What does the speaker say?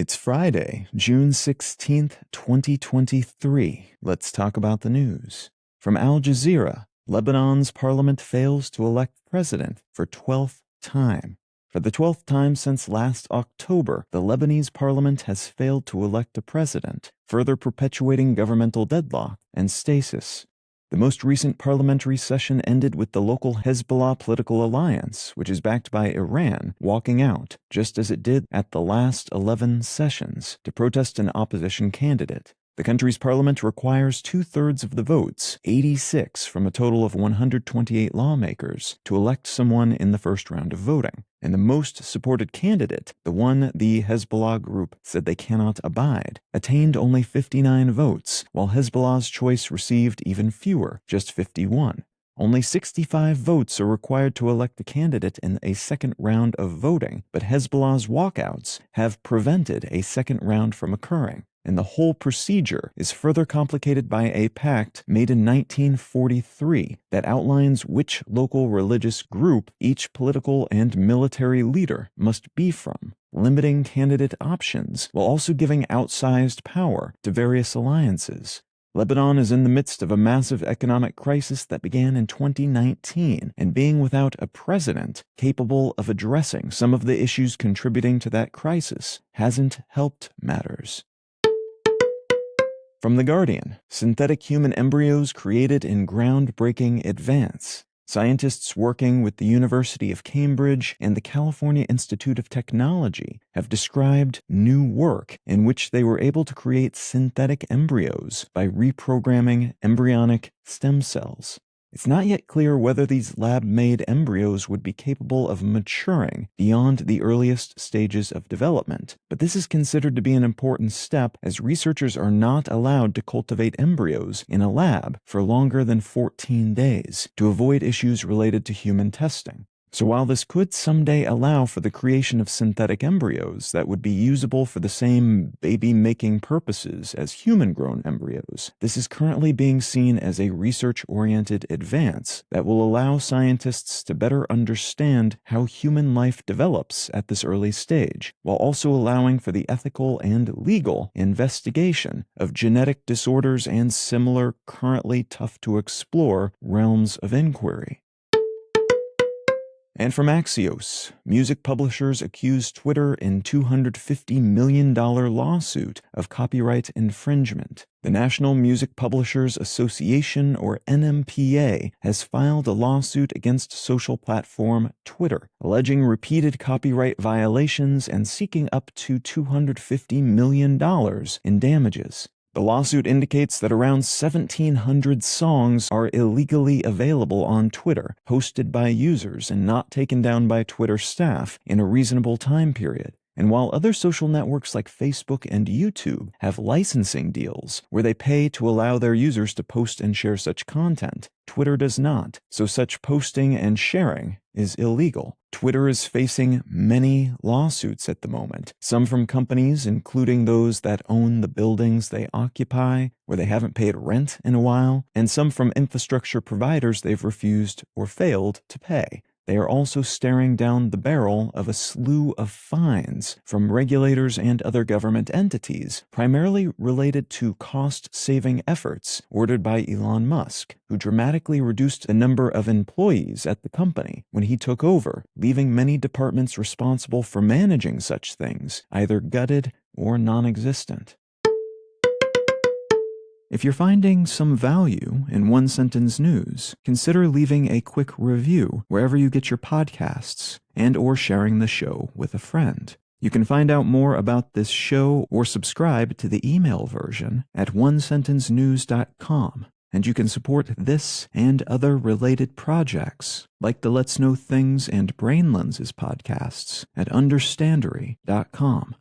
It's Friday, June 16th, 2023. Let's talk about the news. From Al Jazeera, Lebanon's parliament fails to elect president for 12th time. For the 12th time since last October, the Lebanese parliament has failed to elect a president, further perpetuating governmental deadlock and stasis. The most recent parliamentary session ended with the local Hezbollah political alliance, which is backed by Iran, walking out, just as it did at the last 11 sessions, to protest an opposition candidate. The country's parliament requires 2/3 of the votes, 86 from a total of 128 lawmakers, to elect someone in the first round of voting. And the most supported candidate, the one the Hezbollah group said they cannot abide, attained only 59 votes, while Hezbollah's choice received even fewer, just 51. Only 65 votes are required to elect a candidate in a second round of voting, but Hezbollah's walkouts have prevented a second round from occurring. And the whole procedure is further complicated by a pact made in 1943 that outlines which local religious group each political and military leader must be from, limiting candidate options while also giving outsized power to various alliances. Lebanon is in the midst of a massive economic crisis that began in 2019, and being without a president capable of addressing some of the issues contributing to that crisis hasn't helped matters. From The Guardian, synthetic human embryos created in groundbreaking advance. Scientists working with the University of Cambridge and the California Institute of Technology have described new work in which they were able to create synthetic embryos by reprogramming embryonic stem cells. It's not yet clear whether these lab-made embryos would be capable of maturing beyond the earliest stages of development, but this is considered to be an important step as researchers are not allowed to cultivate embryos in a lab for longer than 14 days to avoid issues related to human testing. So while this could someday allow for the creation of synthetic embryos that would be usable for the same baby-making purposes as human-grown embryos, this is currently being seen as a research-oriented advance that will allow scientists to better understand how human life develops at this early stage, while also allowing for the ethical and legal investigation of genetic disorders and similar currently tough-to-explore realms of inquiry. And from Axios, music publishers accuse Twitter in $250 million lawsuit of copyright infringement. The National Music Publishers Association, or NMPA, has filed a lawsuit against social platform Twitter, alleging repeated copyright violations and seeking up to $250 million in damages. The lawsuit indicates that around 1,700 songs are illegally available on Twitter, hosted by users and not taken down by Twitter staff in a reasonable time period. And while other social networks like Facebook and YouTube have licensing deals where they pay to allow their users to post and share such content, Twitter does not, so such posting and sharing is illegal. Twitter is facing many lawsuits at the moment, some from companies including those that own the buildings they occupy, where they haven't paid rent in a while, and some from infrastructure providers they've refused or failed to pay. They are also staring down the barrel of a slew of fines from regulators and other government entities, primarily related to cost-saving efforts ordered by Elon Musk, who dramatically reduced the number of employees at the company when he took over, leaving many departments responsible for managing such things either gutted or non-existent. If you're finding some value in One Sentence News, consider leaving a quick review wherever you get your podcasts and/or sharing the show with a friend. You can find out more about this show or subscribe to the email version at onesentencenews.com. And you can support this and other related projects, like the Let's Know Things and Brain Lenses podcasts, at understandery.com.